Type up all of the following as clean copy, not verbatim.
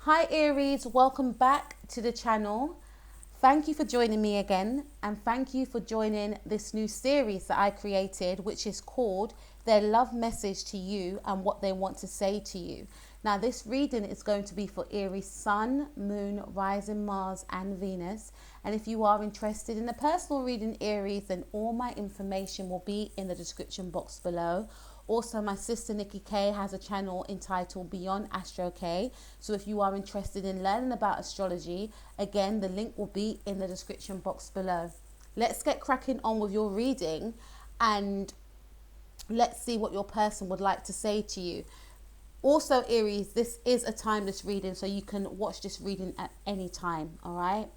Hi Aries, welcome back to the channel. Thank you for joining me again, and thank you for joining this new series that I created, which is called Their Love Message to You and What They Want to Say to You. Now this reading is going to be for Aries Sun, Moon, Rising Mars and Venus. And if you are interested in a personal reading Aries, then all my information will be in the description box below. Also, my sister Nikki K has a channel entitled Beyond Astro K. So if you are interested in learning about astrology, again, the link will be in the description box below. Let's get cracking on with your reading and let's see what your person would like to say to you. Also, Aries, this is a timeless reading, so you can watch this reading at any time, all right?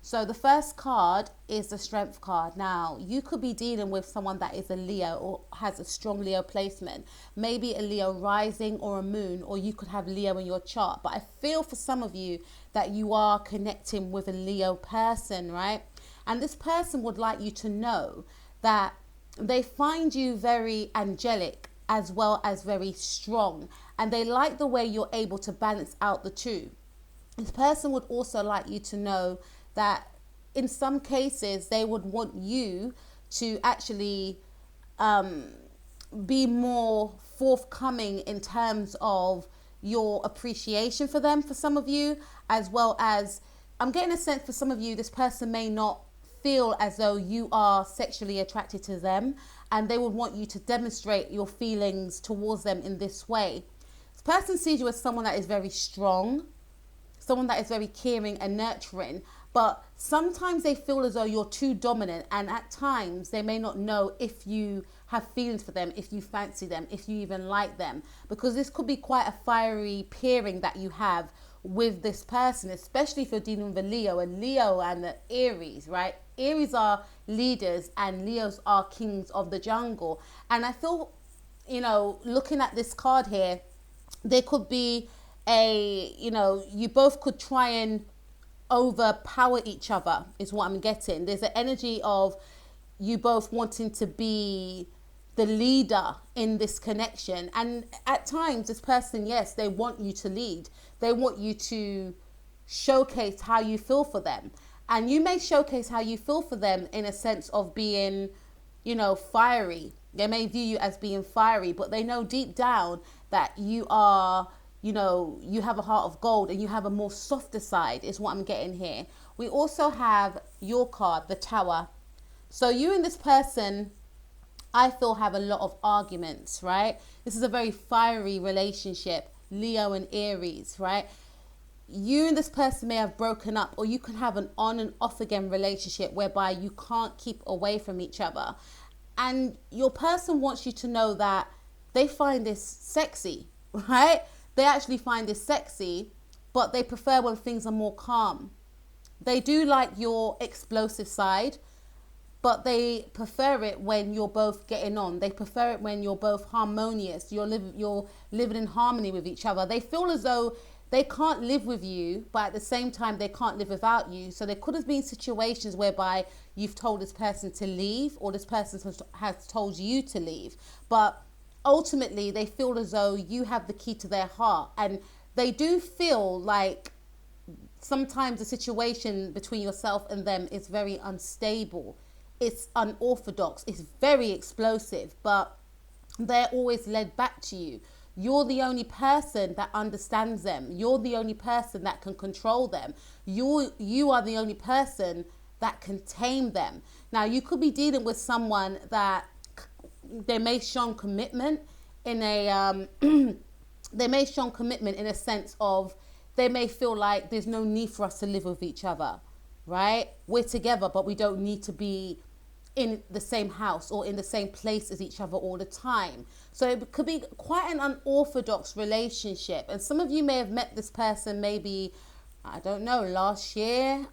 So the first card is the Strength card. Now, you could be dealing with someone that is a Leo or has a strong Leo placement. Maybe a Leo rising or a moon, or you could have Leo in your chart. But I feel for some of you that you are connecting with a Leo person, right? And this person would like you to know that they find you very angelic as well as very strong. And they like the way you're able to balance out the two. This person would also like you to know that in some cases they would want you to actually be more forthcoming in terms of your appreciation for them, for some of you, as well as I'm getting a sense for some of you, this person may not feel as though you are sexually attracted to them, and they would want you to demonstrate your feelings towards them in this way. This person sees you as someone that is very strong, someone that is very caring and nurturing, but sometimes they feel as though you're too dominant, and at times they may not know if you have feelings for them, if you fancy them, if you even like them, because this could be quite a fiery pairing that you have with this person, especially if you're dealing with a Leo and the Aries, right? Aries are leaders and Leos are kings of the jungle. And I feel, looking at this card here, there could be you both could try and overpower each other is what I'm getting. There's an energy of you both wanting to be the leader in this connection, and at times this person, yes, they want you to lead, they want you to showcase how you feel for them, and you may showcase how you feel for them in a sense of being fiery. They may view you as being fiery, but they know deep down that you are, you have a heart of gold and you have a more softer side is what I'm getting here. We also have your card, the Tower. So you and this person, I feel, have a lot of arguments, right? This is a very fiery relationship, Leo and Aries, right? You and this person may have broken up, or you can have an on and off again relationship whereby you can't keep away from each other. And your person wants you to know that they find this sexy, right? They actually find this sexy, but they prefer when things are more calm. They do like your explosive side, but they prefer it when you're both getting on. They prefer it when you're both harmonious. You're living in harmony with each other. They feel as though they can't live with you, but at the same time, they can't live without you. So there could have been situations whereby you've told this person to leave, or this person has told you to leave. But ultimately, they feel as though you have the key to their heart. And they do feel like sometimes the situation between yourself and them is very unstable. It's unorthodox. It's very explosive, but they're always led back to you. You're the only person that understands them. You're the only person that can control them. You are the only person that can tame them. Now, you could be dealing with someone that they may show commitment in a they may show commitment in a sense of they may feel like there's no need for us to live with each other, right? We're together, but we don't need to be in the same house or in the same place as each other all the time. So it could be quite an unorthodox relationship. And some of you may have met this person maybe, I don't know, last year,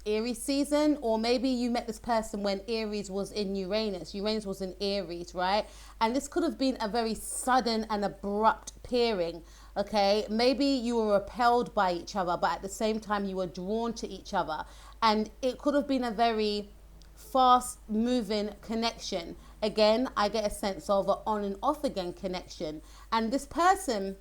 Aries season, or maybe you met this person when Aries was in Uranus. Uranus was in Aries, right? And this could have been a very sudden and abrupt pairing, okay? Maybe you were repelled by each other, but at the same time you were drawn to each other. And it could have been a very fast moving connection. Again, I get a sense of an on and off again connection. And this person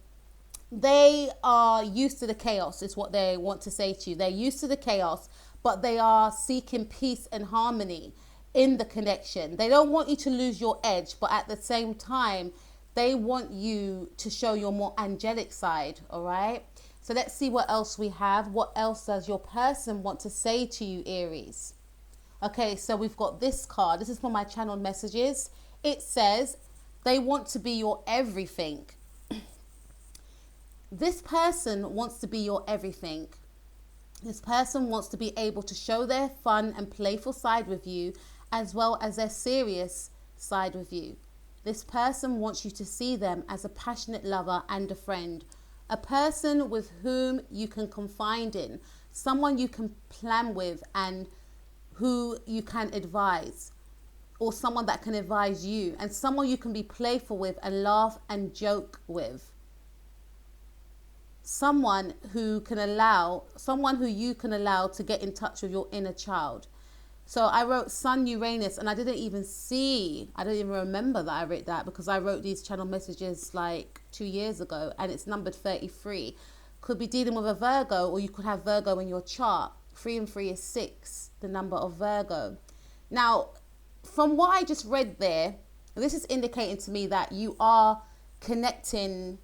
They are used to the chaos, is what they want to say to you. They're used to the chaos, but they are seeking peace and harmony in the connection. They don't want you to lose your edge, but at the same time, they want you to show your more angelic side, all right? So let's see what else we have. What else does your person want to say to you, Aries? Okay, so we've got this card. This is for my channeled messages. It says they want to be your everything. This person wants to be your everything. This person wants to be able to show their fun and playful side with you, as well as their serious side with you. This person wants you to see them as a passionate lover and a friend, a person with whom you can confide in, someone you can plan with and who you can advise, or someone that can advise you, and someone you can be playful with and laugh and joke with. Someone who you can allow to get in touch with your inner child. So I wrote Sun Uranus, and I didn't even remember that I wrote that, because I wrote these channel messages like 2 years ago, and it's numbered 33. Could be dealing with a Virgo, or you could have Virgo in your chart. 3 and 3 is 6, the number of Virgo. Now, from what I just read there, this is indicating to me that you are connecting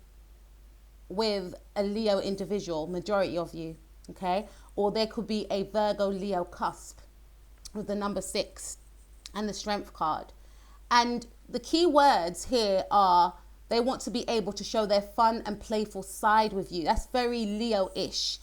with a Leo individual, majority of you, okay? Or there could be a Virgo Leo cusp with the number 6 and the Strength card. And the key words here are they want to be able to show their fun and playful side with you. That's very Leo-ish,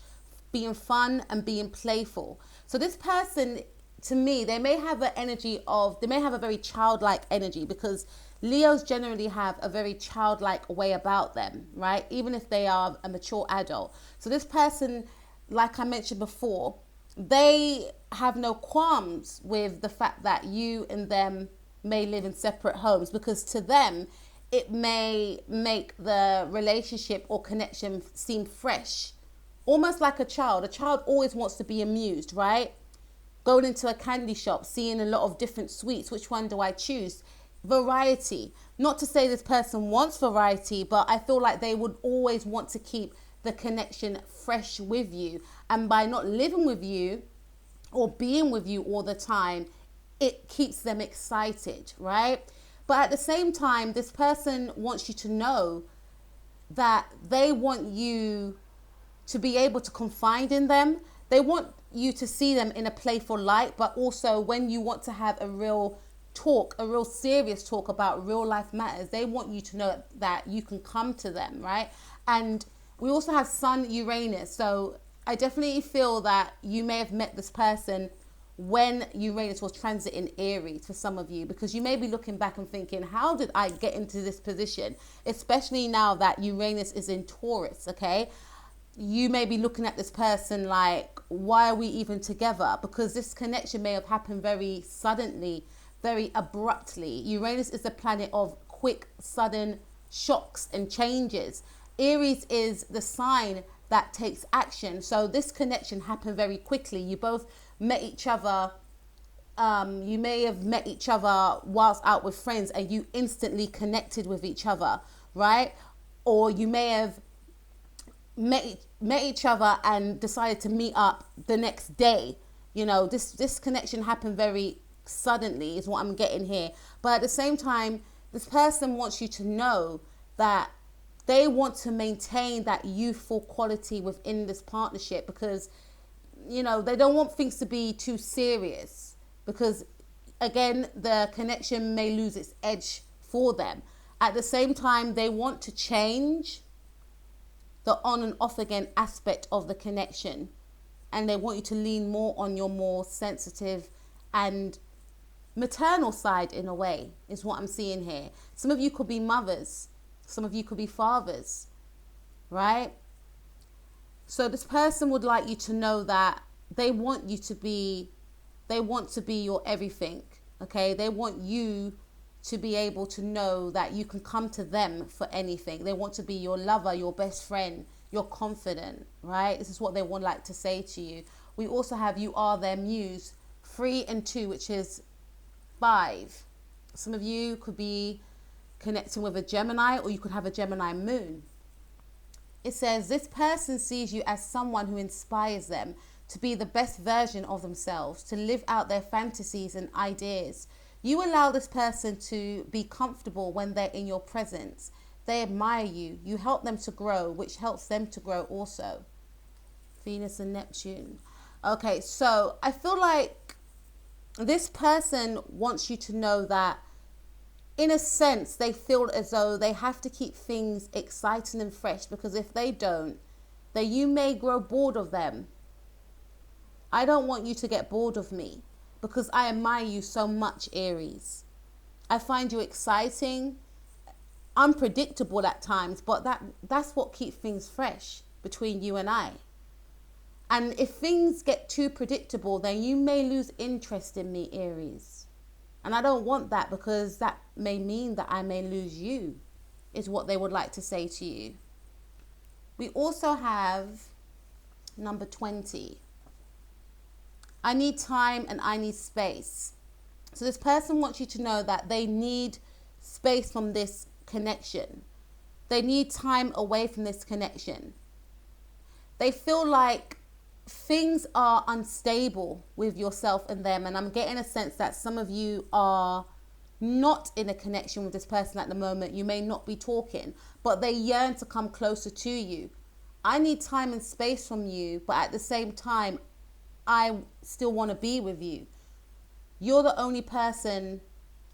being fun and being playful. So this person, to me, they may have a very childlike energy, because Leos generally have a very childlike way about them, right? Even if they are a mature adult. So this person, like I mentioned before, they have no qualms with the fact that you and them may live in separate homes, because to them, it may make the relationship or connection seem fresh. Almost like a child. A child always wants to be amused, right? Going into a candy shop, seeing a lot of different sweets. Which one do I choose? Variety. Not to say this person wants variety, but I feel like they would always want to keep the connection fresh with you. And by not living with you or being with you all the time, it keeps them excited, right? But at the same time, this person wants you to know that they want you to be able to confide in them. They want you to see them in a playful light, but also when you want to have a real talk, a real serious talk about real life matters, they want you to know that you can come to them, right? And we also have Sun Uranus. So I definitely feel that you may have met this person when Uranus was transiting Aries for some of you, because you may be looking back and thinking, how did I get into this position? Especially now that Uranus is in Taurus, okay? You may be looking at this person like, why are we even together? Because this connection may have happened very suddenly, very abruptly. Uranus is the planet of quick, sudden shocks and changes. Aries is the sign that takes action. So this connection happened very quickly. You both met each other. You may have met each other whilst out with friends, and you instantly connected with each other, right? Or you may have met each other and decided to meet up the next day. You know, this connection happened very suddenly is what I'm getting here. But at the same time, this person wants you to know that they want to maintain that youthful quality within this partnership, because, you know, they don't want things to be too serious, because again, the connection may lose its edge for them. At the same time, they want to change the on and off again aspect of the connection, and they want you to lean more on your more sensitive and maternal side, in a way, is what I'm seeing here. Some of you could be mothers, some of you could be fathers, right? So this person would like you to know that they want you to be, they want to be your everything, okay? They want you to be able to know that you can come to them for anything. They want to be your lover, your best friend, your confidant, right? This is what they would like to say to you. We also have you are their muse, 3 and 2, which is 5. Some of you could be connecting with a Gemini, or you could have a Gemini moon. It says, this person sees you as someone who inspires them to be the best version of themselves, to live out their fantasies and ideas. You allow this person to be comfortable when they're in your presence. They admire you. You help them to grow, which helps them to grow also. Venus and Neptune. Okay, so I feel like this person wants you to know that in a sense, they feel as though they have to keep things exciting and fresh, because if they don't, then you may grow bored of them. I don't want you to get bored of me because I admire you so much, Aries. I find you exciting, unpredictable at times, but that's what keeps things fresh between you and I. And if things get too predictable, then you may lose interest in me, Aries. And I don't want that, because that may mean that I may lose you, is what they would like to say to you. We also have number 20. I need time and I need space. So this person wants you to know that they need space from this connection. They need time away from this connection. They feel like things are unstable with yourself and them, and I'm getting a sense that some of you are not in a connection with this person at the moment. You may not be talking, but they yearn to come closer to you. I need time and space from you, but at the same time, I still want to be with you. You're the only person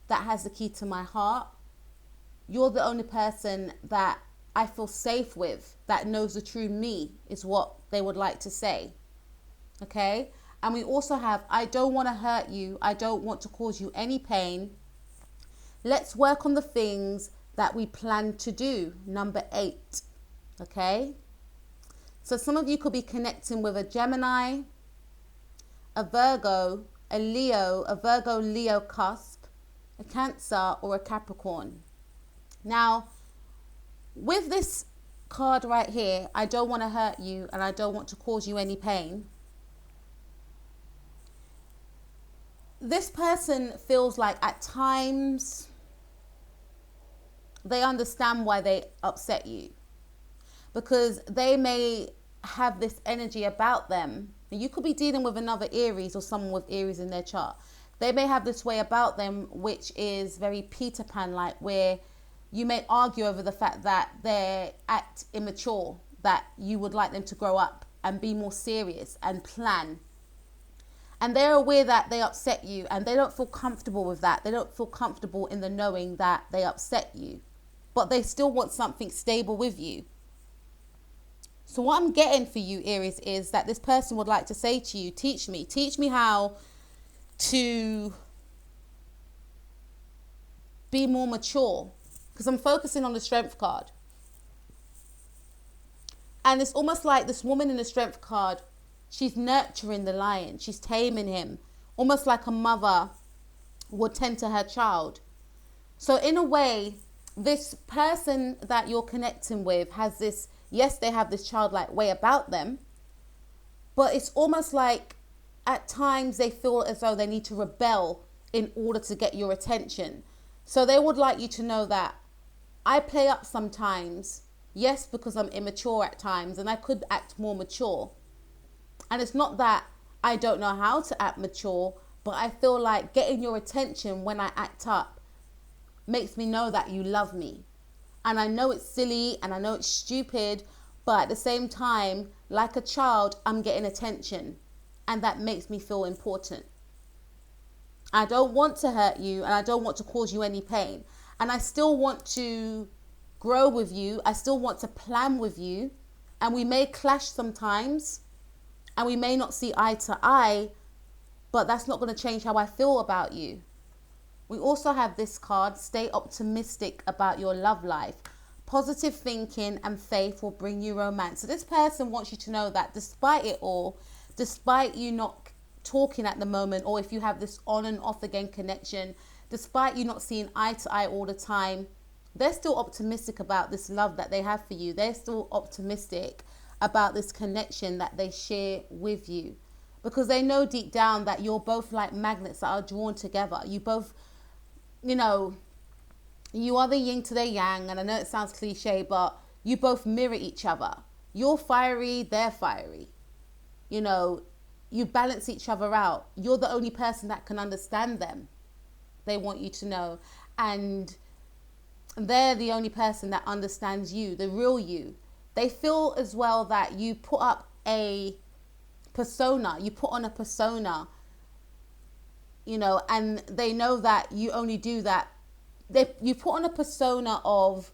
that has the key to my heart. You're the only person that I feel safe with, that knows the true me, is what they would like to say. Okay? And we also have, I don't want to hurt you. I don't want to cause you any pain. Let's work on the things that we plan to do. Number 8. Okay? So some of you could be connecting with a Gemini, a Virgo, a Leo, a Virgo-Leo cusp, a Cancer, or a Capricorn. Now, with this card right here, I don't want to hurt you and I don't want to cause you any pain. This person feels like at times they understand why they upset you, because they may have this energy about them. You could be dealing with another Aries or someone with Aries in their chart. They may have this way about them, which is very Peter Pan-like, where you may argue over the fact that they act immature, that you would like them to grow up and be more serious and plan. And they're aware that they upset you and they don't feel comfortable with that. They don't feel comfortable in the knowing that they upset you, but they still want something stable with you. So what I'm getting for you, Aries, is that this person would like to say to you, teach me how to be more mature, because I'm focusing on the Strength card. And it's almost like this woman in the Strength card, she's nurturing the lion. She's taming him, almost like a mother would tend to her child. So in a way, this person that you're connecting with has this, yes, they have this childlike way about them, but it's almost like at times they feel as though they need to rebel in order to get your attention. So they would like you to know that I play up sometimes, yes, because I'm immature at times and I could act more mature. And it's not that I don't know how to act mature, but I feel like getting your attention when I act up makes me know that you love me. And I know it's silly and I know it's stupid, but at the same time, like a child, I'm getting attention. And that makes me feel important. I don't want to hurt you and I don't want to cause you any pain. And I still want to grow with you. I still want to plan with you. And we may clash sometimes and we may not see eye to eye, but that's not going to change how I feel about you. We also have this card, stay optimistic about your love life. Positive thinking and faith will bring you romance. So this person wants you to know that despite it all, despite you not talking at the moment, or if you have this on and off again connection, despite you not seeing eye to eye all the time, they're still optimistic about this love that they have for you. They're still optimistic about this connection that they share with you, because they know deep down that you're both like magnets that are drawn together. You both, you know, you are the yin to the yang, and I know it sounds cliche, but you both mirror each other. You're fiery, they're fiery. You know, you balance each other out. You're the only person that can understand them. They want you to know. And they're the only person that understands you, the real you. They feel as well that you put up a persona, you put on a persona, you know, and they know that you only do that. You put on a persona of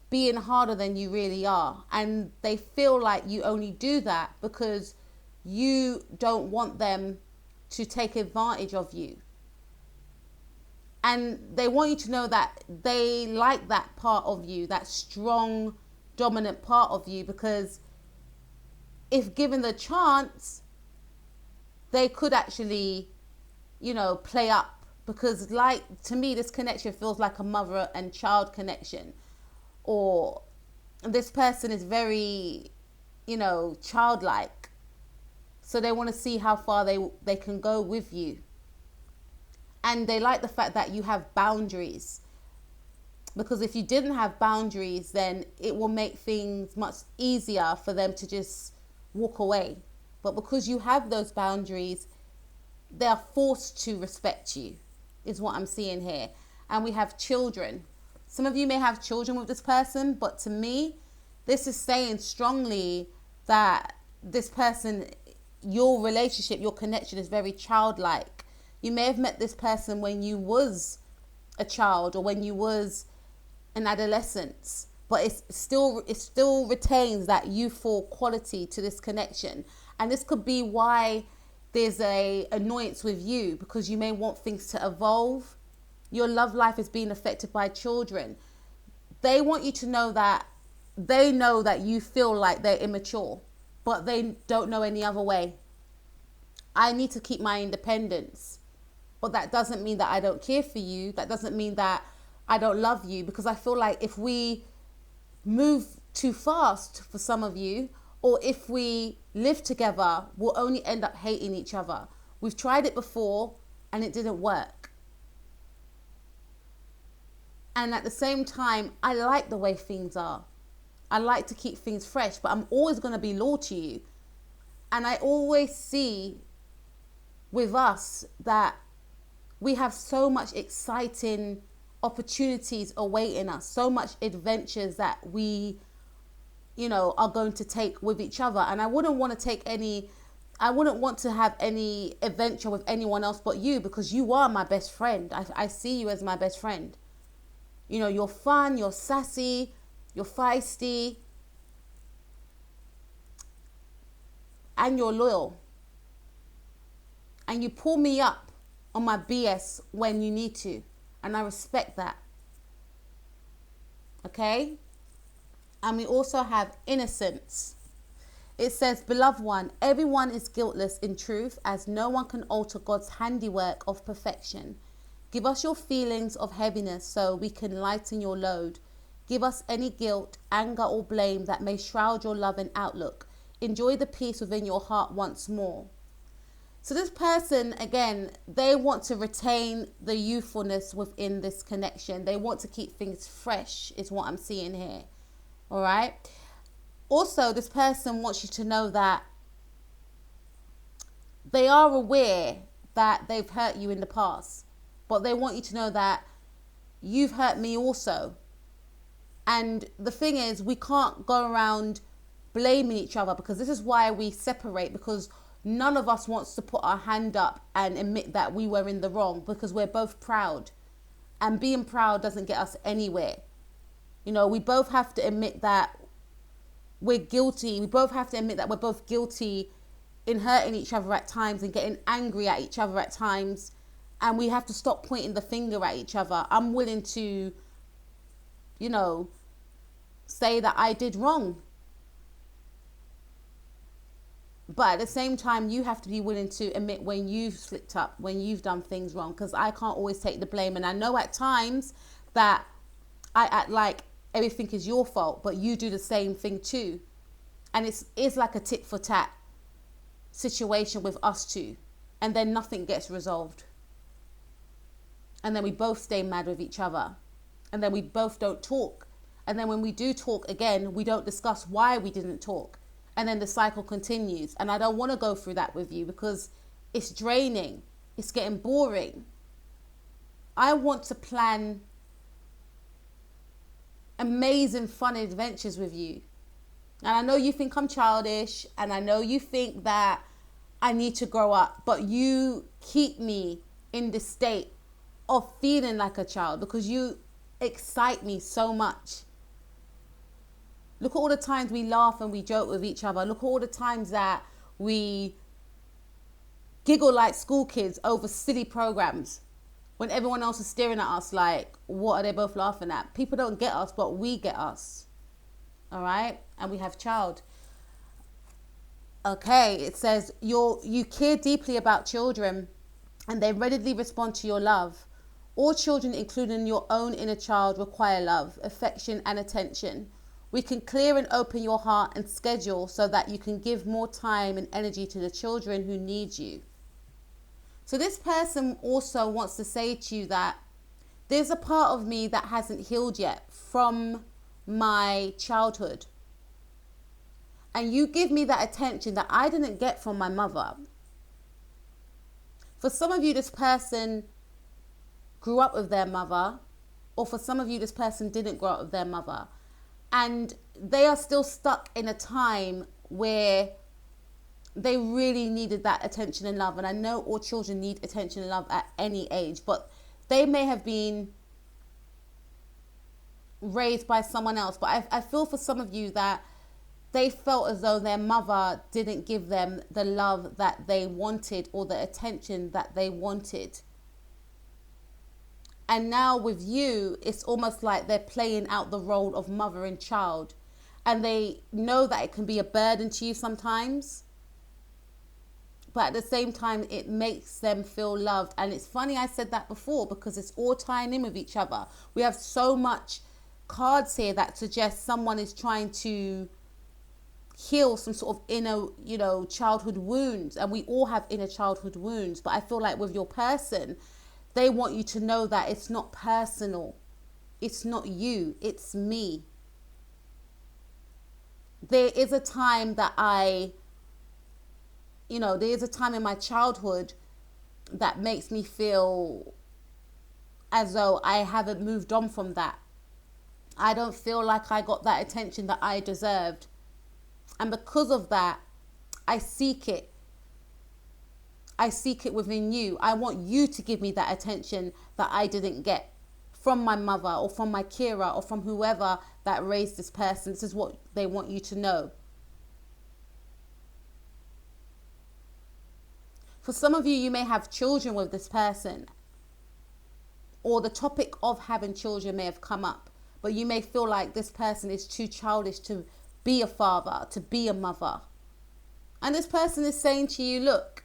being harder than you really are. And they feel like you only do that because you don't want them to take advantage of you. And they want you to know that they like that part of you, that strong, dominant part of you, because if given the chance, they could actually, you know, play up. Because like, to me, this connection feels like a mother and child connection. Or this person is very, you know, childlike. So they want to see how far they can go with you. And they like the fact that you have boundaries. Because if you didn't have boundaries, then it will make things much easier for them to just walk away. But because you have those boundaries, they are forced to respect you, is what I'm seeing here. And we have children. Some of you may have children with this person, but to me, this is saying strongly that this person, your relationship, your connection is very childlike. You may have met this person when you was a child or when you was an adolescent, but it still retains that youthful quality to this connection. And this could be why there's a annoyance with you, because you may want things to evolve. Your love life is being affected by children. They want you to know that they know that you feel like they're immature, but they don't know any other way. I need to keep my independence. But that doesn't mean that I don't care for you. That doesn't mean that I don't love you, because I feel like if we move too fast for some of you, or if we live together, we'll only end up hating each other. We've tried it before and it didn't work. And at the same time, I like the way things are. I like to keep things fresh, but I'm always going to be loyal to you. And I always see with us that we have so much exciting opportunities awaiting us, so much adventures that we, you know, are going to take with each other. And I wouldn't want to have any adventure with anyone else but you, because you are my best friend. I see you as my best friend. You know, you're fun, you're sassy, you're feisty, and you're loyal. And you pull me up on my BS when you need to. And I respect that. Okay? And we also have innocence. It says, beloved one, everyone is guiltless in truth, as no one can alter God's handiwork of perfection. Give us your feelings of heaviness so we can lighten your load. Give us any guilt, anger, or blame that may shroud your love and outlook. Enjoy the peace within your heart once more. So this person, again, they want to retain the youthfulness within this connection. They want to keep things fresh, is what I'm seeing here. All right. Also, this person wants you to know that they are aware that they've hurt you in the past, but they want you to know that you've hurt me also. And the thing is, we can't go around blaming each other, because this is why we separate, because none of us wants to put our hand up and admit that we were in the wrong, because we're both proud. And being proud doesn't get us anywhere. You know, we both have to admit that we're guilty. We both have to admit that we're both guilty in hurting each other at times and getting angry at each other at times. And we have to stop pointing the finger at each other. I'm willing to, you know, say that I did wrong. But at the same time, you have to be willing to admit when you've slipped up, when you've done things wrong, because I can't always take the blame. And I know at times that I act like everything is your fault, but you do the same thing too. And it's like a tit for tat situation with us two. And then nothing gets resolved. And then we both stay mad with each other. And then we both don't talk. And then when we do talk again, we don't discuss why we didn't talk. And then the cycle continues. And I don't want to go through that with you because it's draining. It's getting boring. I want to plan amazing fun adventures with you. And I know you think I'm childish, and I know you think that I need to grow up, but you keep me in the state of feeling like a child because you excite me so much. Look at all the times we laugh and we joke with each other. Look at all the times that we giggle like school kids over silly programs when everyone else is staring at us like, what are they both laughing at? People don't get us, but we get us. All right? And we have child. Okay, it says you care deeply about children and they readily respond to your love. All children, including your own inner child, require love, affection, and attention. We can clear and open your heart and schedule so that you can give more time and energy to the children who need you. So this person also wants to say to you that there's a part of me that hasn't healed yet from my childhood. And you give me that attention that I didn't get from my mother. For some of you, this person grew up with their mother, or for some of you, this person didn't grow up with their mother. And they are still stuck in a time where they really needed that attention and love. And I know all children need attention and love at any age, but they may have been raised by someone else. But I feel for some of you that they felt as though their mother didn't give them the love that they wanted or the attention that they wanted. And now with you, it's almost like they're playing out the role of mother and child. And they know that it can be a burden to you sometimes. But at the same time, it makes them feel loved. And it's funny I said that before because it's all tying in with each other. We have so much cards here that suggest someone is trying to heal some sort of inner, childhood wounds. And we all have inner childhood wounds. But I feel like with your person, they want you to know that it's not personal. It's not you. It's me. There is a time that there is a time in my childhood that makes me feel as though I haven't moved on from that. I don't feel like I got that attention that I deserved. And because of that, I seek it. I seek it within you. I want you to give me that attention that I didn't get from my mother or from my Kira or from whoever that raised this person. This is what they want you to know. For some of you, you may have children with this person, or the topic of having children may have come up, but you may feel like this person is too childish to be a father, to be a mother. And this person is saying to you, look,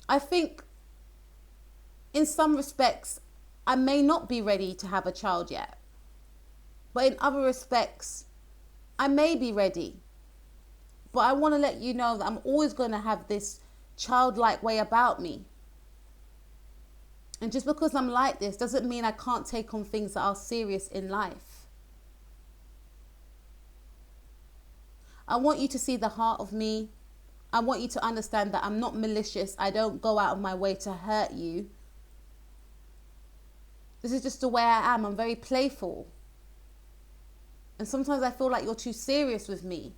I think in some respects, I may not be ready to have a child yet. But in other respects, I may be ready. But I want to let you know that I'm always going to have this childlike way about me. And just because I'm like this doesn't mean I can't take on things that are serious in life. I want you to see the heart of me. I want you to understand that I'm not malicious. I don't go out of my way to hurt you. This is just the way I am. I'm very playful. And sometimes I feel like you're too serious with me.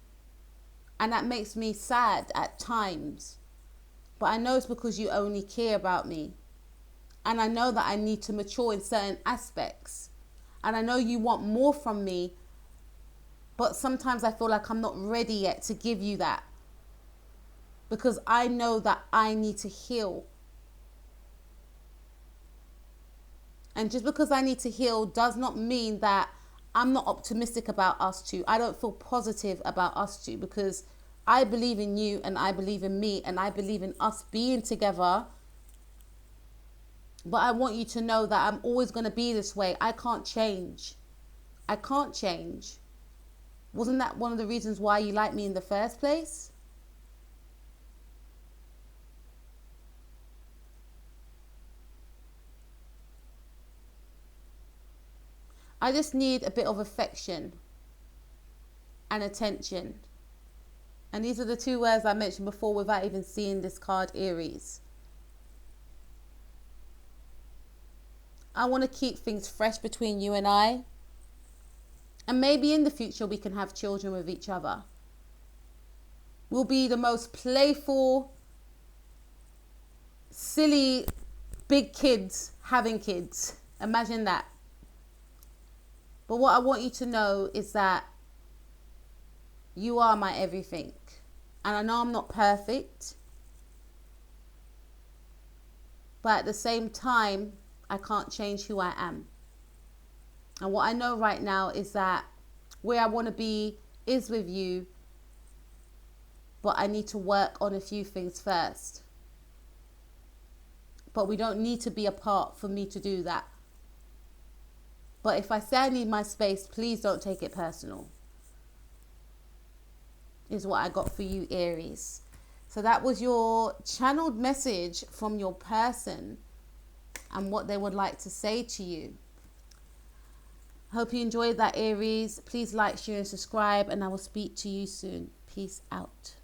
And that makes me sad at times. But I know it's because you only care about me. And I know that I need to mature in certain aspects. And I know you want more from me. But sometimes I feel like I'm not ready yet to give you that. Because I know that I need to heal. And just because I need to heal does not mean that I'm not optimistic about us two. I don't feel positive about us two because I believe in you and I believe in me and I believe in us being together. But I want you to know that I'm always going to be this way. I can't change. I can't change. Wasn't that one of the reasons why you liked me in the first place? I just need a bit of affection and attention. And these are the two words I mentioned before without even seeing this card, Aries. I want to keep things fresh between you and I. And maybe in the future we can have children with each other. We'll be the most playful, silly, big kids having kids. Imagine that. But what I want you to know is that you are my everything. And I know I'm not perfect. But at the same time, I can't change who I am. And what I know right now is that where I want to be is with you. But I need to work on a few things first. But we don't need to be apart for me to do that. But if I say I need my space, please don't take it personal. Is what I got for you, Aries. So that was your channeled message from your person and what they would like to say to you. Hope you enjoyed that, Aries. Please like, share and subscribe, and I will speak to you soon. Peace out.